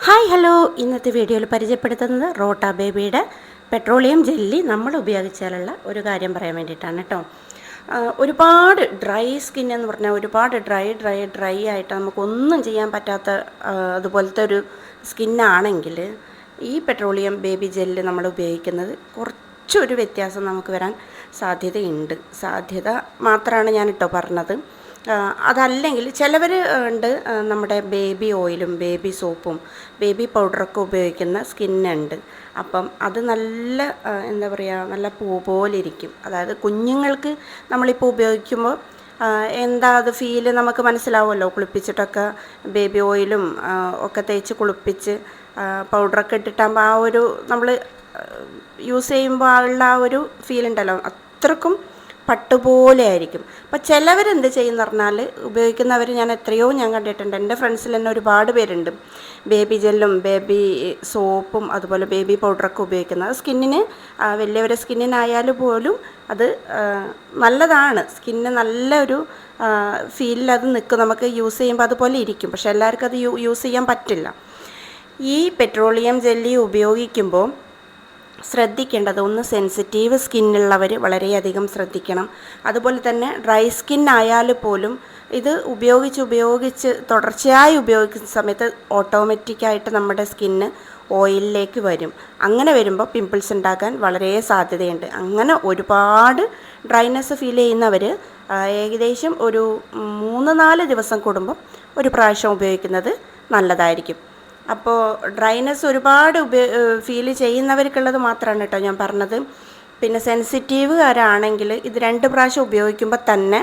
Hi hello, ഇന്നത്തെ വീഡിയോയിൽ പരിചയപ്പെടുത്തുന്നത് റോട്ട ബേബിയുടെ പെട്രോളിയം ജെല്ലി നമ്മൾ ഉപയോഗിച്ചാലുള്ള ഒരു കാര്യം പറയാൻ വേണ്ടിയിട്ടാണ് കേട്ടോ. ഒരുപാട് ഡ്രൈ സ്കിൻ എന്ന് പറഞ്ഞാൽ ഒരുപാട് ഡ്രൈ ആയിട്ട് നമുക്കൊന്നും ചെയ്യാൻ പറ്റാത്ത അതുപോലത്തെ ഒരു സ്കിന്നാണെങ്കിൽ ഈ പെട്രോളിയം ബേബി ജെല്ല് നമ്മൾ ഉപയോഗിക്കുന്നത് കുറച്ചൊരു വ്യത്യാസം നമുക്ക് വരാൻ സാധ്യതയുണ്ട്. സാധ്യത മാത്രമാണ് ഞാൻ പറഞ്ഞത്. അതല്ലെങ്കിൽ ചിലവർ ഉണ്ട് നമ്മുടെ ബേബി ഓയിലും ബേബി സോപ്പും ബേബി പൗഡറൊക്കെ ഉപയോഗിക്കുന്ന സ്കിന്നുണ്ട്. അപ്പം അത് നല്ല എന്താ പറയുക, നല്ല പൂ പോലെ ഇരിക്കും. അതായത് കുഞ്ഞുങ്ങൾക്ക് നമ്മളിപ്പോൾ ഉപയോഗിക്കുമ്പോൾ എന്താ അത് ഫീല് നമുക്ക് മനസ്സിലാവുമല്ലോ. കുളിപ്പിച്ചിട്ടൊക്കെ ബേബി ഓയിലും ഒക്കെ തേച്ച് കുളിപ്പിച്ച് പൗഡറൊക്കെ ഇട്ടിട്ടാകുമ്പോൾ ആ ഒരു നമ്മൾ യൂസ് ചെയ്യുമ്പോൾ ഉള്ള ആ ഒരു ഫീലുണ്ടല്ലോ, അത്രക്കും പട്ടുപോലെ ആയിരിക്കും. അപ്പോൾ ചിലവരെന്ത് ചെയ്യുമെന്ന് പറഞ്ഞാൽ, ഉപയോഗിക്കുന്നവർ ഞാൻ കണ്ടിട്ടുണ്ട്. എൻ്റെ ഫ്രണ്ട്സിൽ തന്നെ ഒരുപാട് പേരുണ്ട് ബേബി ജെല്ലും ബേബി സോപ്പും അതുപോലെ ബേബി പൗഡറൊക്കെ ഉപയോഗിക്കുന്നത്. സ്കിന്നിന് വലിയവരെ സ്കിന്നിനായാലും പോലും അത് നല്ലതാണ്. സ്കിന്നിന് നല്ലൊരു ഫീലിൽ അത് നിൽക്കും. നമുക്ക് യൂസ് ചെയ്യുമ്പോൾ അതുപോലെ ഇരിക്കും. പക്ഷെ എല്ലാവർക്കും അത് യൂസ് ചെയ്യാൻ പറ്റില്ല. ഈ പെട്രോളിയം ജെല്ലി ഉപയോഗിക്കുമ്പോൾ ശ്രദ്ധിക്കേണ്ടത്, ഒന്ന് സെൻസിറ്റീവ് സ്കിന്നുള്ളവർ വളരെയധികം ശ്രദ്ധിക്കണം. അതുപോലെ തന്നെ ഡ്രൈ സ്കിൻ ആയാൽ പോലും ഇത് ഉപയോഗിച്ച് തുടർച്ചയായി ഉപയോഗിക്കുന്ന സമയത്ത് ഓട്ടോമാറ്റിക്കായിട്ട് നമ്മുടെ സ്കിന്ന് ഓയിലിലേക്ക് വരും. അങ്ങനെ വരുമ്പോൾ പിമ്പിൾസ് ഉണ്ടാക്കാൻ വളരെ സാധ്യതയുണ്ട്. അങ്ങനെ ഒരുപാട് ഡ്രൈനെസ് ഫീൽ ചെയ്യുന്നവർ ഏകദേശം ഒരു 3-4 ദിവസം കൂടുമ്പോൾ ഒരു പ്രാവശ്യം ഉപയോഗിക്കുന്നത് നല്ലതായിരിക്കും. അപ്പോൾ ഡ്രൈനെസ് ഒരുപാട് ഫീൽ ചെയ്യുന്നവർക്കുള്ളത് മാത്രമാണ് കേട്ടോ ഞാൻ പറഞ്ഞത്. പിന്നെ സെൻസിറ്റീവുകാരാണെങ്കിൽ ഇത് 2 പ്രാവശ്യം ഉപയോഗിക്കുമ്പോൾ തന്നെ,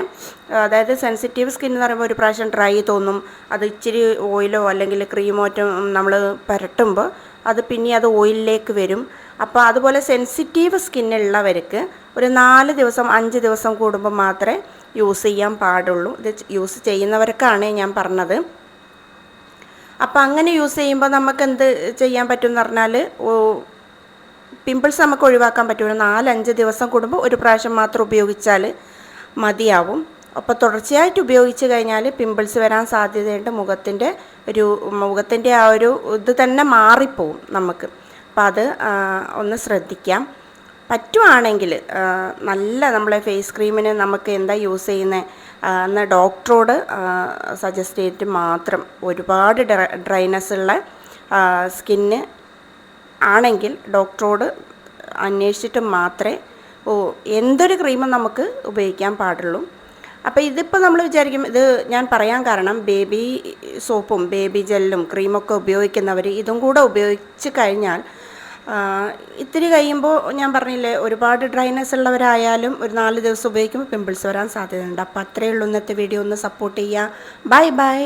അതായത് സെൻസിറ്റീവ് സ്കിൻ എന്ന് പറയുമ്പോൾ ഒരു പ്രാവശ്യം ഡ്രൈ തോന്നും. അത് ഇച്ചിരി ഓയിലോ അല്ലെങ്കിൽ ക്രീമോ നമ്മൾ പുരട്ടുമ്പോൾ അത് പിന്നെ അത് ഓയിലിലേക്ക് വരും. അപ്പോൾ അതുപോലെ സെൻസിറ്റീവ് സ്കിന്നുള്ളവർക്ക് ഒരു 4 ദിവസം 5 ദിവസം കൂടുമ്പോൾ മാത്രമേ യൂസ് ചെയ്യാൻ പാടുള്ളൂ. ഇത് യൂസ് ചെയ്യുന്നവർക്കാണ് ഞാൻ പറഞ്ഞത്. അപ്പോൾ അങ്ങനെ യൂസ് ചെയ്യുമ്പോൾ നമുക്ക് എന്ത് ചെയ്യാൻ പറ്റും എന്ന് പറഞ്ഞാൽ, പിമ്പിൾസ് നമുക്ക് ഒഴിവാക്കാൻ പറ്റും. 4-5 ദിവസം കൂടുമ്പോൾ ഒരു പ്രാവശ്യം മാത്രം ഉപയോഗിച്ചാൽ മതിയാവും. അപ്പോൾ തുടർച്ചയായിട്ട് ഉപയോഗിച്ച് കഴിഞ്ഞാൽ പിമ്പിൾസ് വരാൻ സാധ്യതയുണ്ട്. മുഖത്തിൻ്റെ ആ ഒരു ഇത് തന്നെ മാറിപ്പോവും നമുക്ക്. അപ്പോൾ അത് ഒന്ന് ശ്രദ്ധിക്കാം. പറ്റുവാണെങ്കിൽ നല്ല നമ്മളെ ഫേസ് ക്രീമിന് നമുക്ക് എന്താ യൂസ് ചെയ്യുന്നത് എന്ന് ഡോക്ടറോട് സജസ്റ്റ് ചെയ്തിട്ട് മാത്രം. ഒരുപാട് ഡ്രൈനെസ് ഉള്ള സ്കിന്ന് ആണെങ്കിൽ ഡോക്ടറോട് അന്വേഷിച്ചിട്ട് മാത്രമേ എന്തൊരു ക്രീമും നമുക്ക് ഉപയോഗിക്കാൻ പാടുള്ളൂ. അപ്പോൾ ഇതിപ്പോൾ നമ്മൾ വിചാരിക്കും, ഇത് ഞാൻ പറയാൻ കാരണം ബേബി സോപ്പും ബേബി ജെല്ലും ക്രീമൊക്കെ ഉപയോഗിക്കുന്നവർ ഇതും കൂടെ ഉപയോഗിച്ച് കഴിഞ്ഞാൽ ഇത്തിരി കഴിയുമ്പോൾ ഞാൻ പറഞ്ഞില്ലേ, ഒരുപാട് ഡ്രൈനെസ് ഉള്ളവരായാലും ഒരു 4 ദിവസം ഉപയോഗിക്കുമ്പോൾ പിമ്പിൾസ് വരാൻ സാധ്യതയുണ്ട്. അപ്പോൾ അത്രയേ ഉള്ളൂ ഇന്നത്തെ വീഡിയോ. ഒന്ന് സപ്പോർട്ട് ചെയ്യുക. ബൈ.